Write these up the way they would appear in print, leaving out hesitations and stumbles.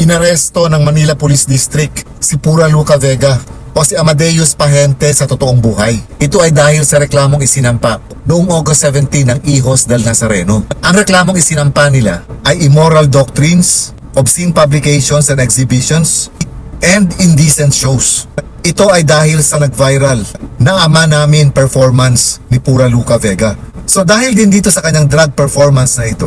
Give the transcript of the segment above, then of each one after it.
Inaresto ng Manila Police District si Pura Luca Vega o si Amadeus Pahente sa totoong buhay. Ito ay dahil sa reklamong isinampa noong August 17 ng Hijos del Nazareno. Ang reklamong isinampa nila ay immoral doctrines, obscene publications and exhibitions, and indecent shows. Ito ay dahil sa nag-viral na Ama Namin performance ni Pura Luca Vega. So dahil din dito sa kanyang drag performance na ito,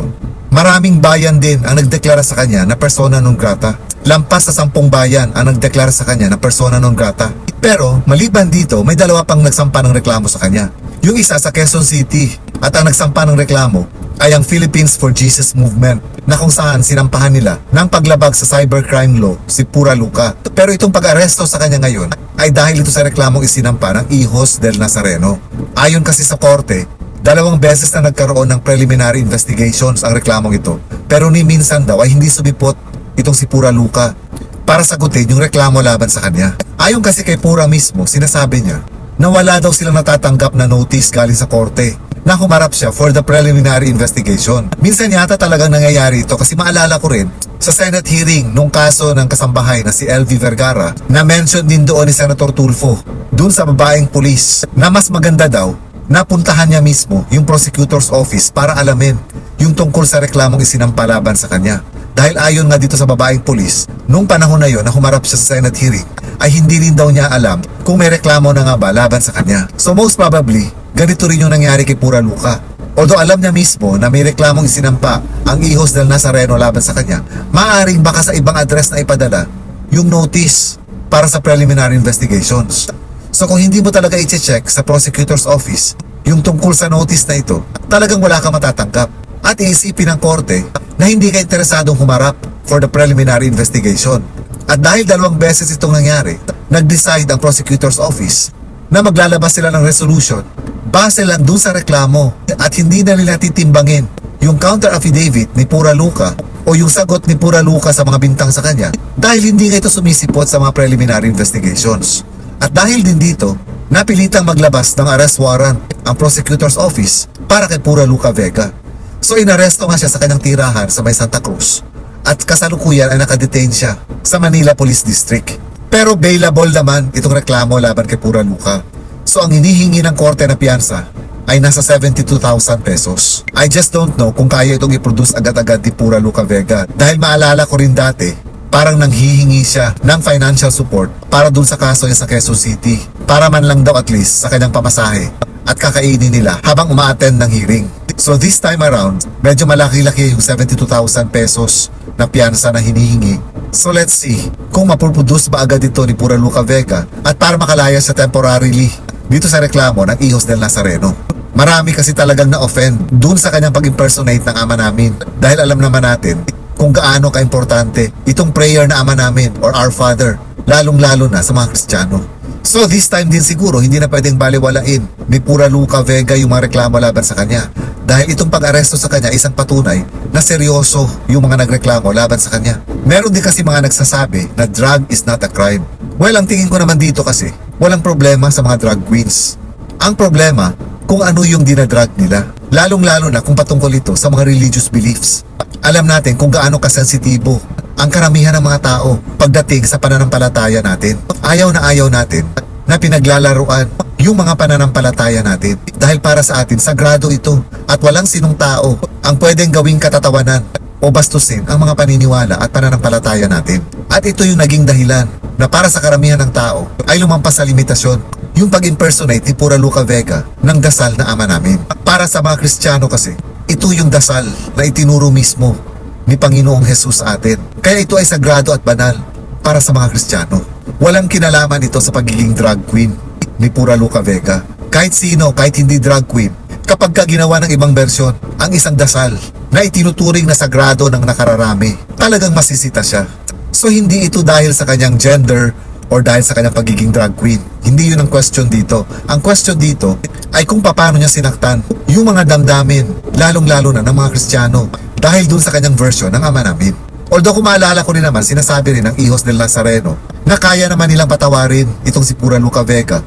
maraming bayan din ang nagdeklara sa kanya na persona non grata. Lampas sa 10 bayan ang nagdeklara sa kanya na persona non grata. Pero maliban dito, may dalawa pang nagsampa ng reklamo sa kanya. Yung isa sa Quezon City at ang nagsampa ng reklamo ay ang Philippines for Jesus Movement na kung saan sinampahan nila ng paglabag sa cybercrime law si Pura Luca. Pero itong pag-aresto sa kanya ngayon ay dahil ito sa reklamong isinampa ng Hijos del Nazareno. Ayon kasi sa korte, 2 beses na nagkaroon ng preliminary investigations ang reklamong ito. Pero ni minsan daw ay hindi sumipot itong si Pura Luca para sagutin yung reklamo laban sa kanya. Ayon kasi kay Pura mismo, sinasabi niya na wala daw silang natatanggap na notice galing sa korte na humarap siya for the preliminary investigation. Minsan yata talagang nangyayari ito kasi maalala ko rin sa Senate hearing nung kaso ng kasambahay na si LV Vergara na mention din doon ni Senator Tulfo dun sa babaeng pulis na mas maganda daw napuntahan niya mismo yung prosecutor's office para alamin yung tungkol sa reklamong isinampa laban sa kanya. Dahil ayon nga dito sa babaeng pulis, nung panahon na yon na humarap siya sa Senate hearing, ay hindi rin daw niya alam kung may reklamo na nga ba laban sa kanya. So most probably, ganito rin yung nangyari kay Pura Luca. Although alam niya mismo na may reklamong isinampa ang Hijos del Nazareno laban sa kanya, maaaring baka sa ibang address na ipadala yung notice para sa preliminary investigations. So kung hindi mo talaga i-check sa prosecutor's office yung tungkol sa notice na ito, talagang wala kang matatanggap. At iisipin ng korte na hindi ka interesadong humarap for the preliminary investigation. At dahil 2 beses itong nangyari, nag-decide ang prosecutor's office na maglalabas sila ng resolution base lang dun sa reklamo at hindi na nila titimbangin yung counter affidavit ni Pura Luca o yung sagot ni Pura Luca sa mga bintang sa kanya dahil hindi nga ito sumisipot sa mga preliminary investigations. At dahil din dito, napilitang maglabas ng arrest warrant ang prosecutor's office para kay Pura Luca Vega. So inaresto nga siya sa kanyang tirahan sa may Santa Cruz at kasalukuyan ay nakadetain siya sa Manila Police District. Pero bailable naman itong reklamo laban kay Pura Luca. So ang hinihingi ng korte na piyansa ay nasa 72,000 pesos. I just don't know kung kaya itong i-produce agad-agad ni Pura Luca Vega dahil maalala ko rin dati parang nanghihingi siya ng financial support para dun sa kaso niya sa Quezon City para man lang daw at least sa kanyang pamasahe at kakainin nila habang uma-attend ng hearing. So this time around, medyo malaki-laki yung 72,000 pesos na piyansa na hinihingi. So let's see kung mapurproduce ba agad ito ni Pura Luca Vega at para makalaya siya temporarily dito sa reklamo ng Hijos del Nazareno. Marami kasi talagang na-offend dun sa kanyang pag-impersonate ng Ama Namin dahil alam naman natin kung gaano ka-importante itong prayer na Ama Namin or Our Father, lalong-lalo na sa mga Kristiyano. So this time din siguro hindi na pwedeng baliwalain ni Pura Luca Vega yung mga reklamo laban sa kanya dahil itong pag-aresto sa kanya isang patunay na seryoso yung mga nagreklamo laban sa kanya. Meron din kasi mga nagsasabi na drug is not a crime. Well, ang tingin ko naman dito kasi walang problema sa mga drug queens. Ang problema kung ano yung dinadrag nila, lalong-lalo na kung patungkol ito sa mga religious beliefs. Alam natin kung gaano kasensitibo ang karamihan ng mga tao pagdating sa pananampalataya natin. Ayaw natin na pinaglalaruan yung mga pananampalataya natin dahil para sa atin sagrado ito at walang sinong tao ang pwedeng gawing katatawanan o bastusin ang mga paniniwala at pananampalataya natin. At ito yung naging dahilan na para sa karamihan ng tao ay lumampas sa limitasyon yung pag-impersonate ni Pura Luca Vega ng dasal na Ama Namin. Para sa mga Kristiyano kasi, ito yung dasal na itinuro mismo ni Panginoong Jesus sa atin. Kaya ito ay sagrado at banal para sa mga Kristiyano. Walang kinalaman ito sa pagiging drag queen ni Pura Luca Vega. Kahit sino, kahit hindi drag queen, kapag ka ginawa ng ibang bersyon ang isang dasal na itinuturing na sagrado ng nakararami, talagang masisita siya. So hindi ito dahil sa kanyang gender or dahil sa kanyang pagiging drag queen. Hindi yun ang question dito. Ang question dito ay kung paano niya sinaktan yung mga damdamin, lalong-lalo na ng mga Kristiyano dahil dun sa kanyang version ng Ama Namin. Although kung maalala ko rin naman, sinasabi rin ng Hijos del Nazareno na kaya naman nilang patawarin itong si Pura Luca Vega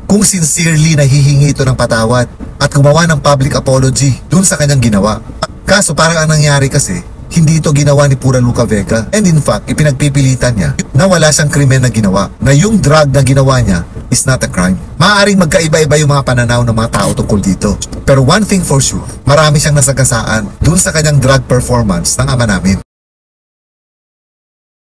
kung sincerely nahihingi ito ng patawad at gumawa ng public apology dun sa kanyang ginawa. Kaso parang ang nangyari kasi, hindi ito ginawa ni Pura Luca Vega. And in fact, ipinagpipilitan niya na wala siyang krimen na ginawa, na yung drug na ginawa niya is not a crime. Maaaring magkaiba-iba yung mga pananaw ng mga tao tungkol dito. Pero one thing for sure, marami siyang nasagasaan dun sa kanyang drug performance ng ama namin.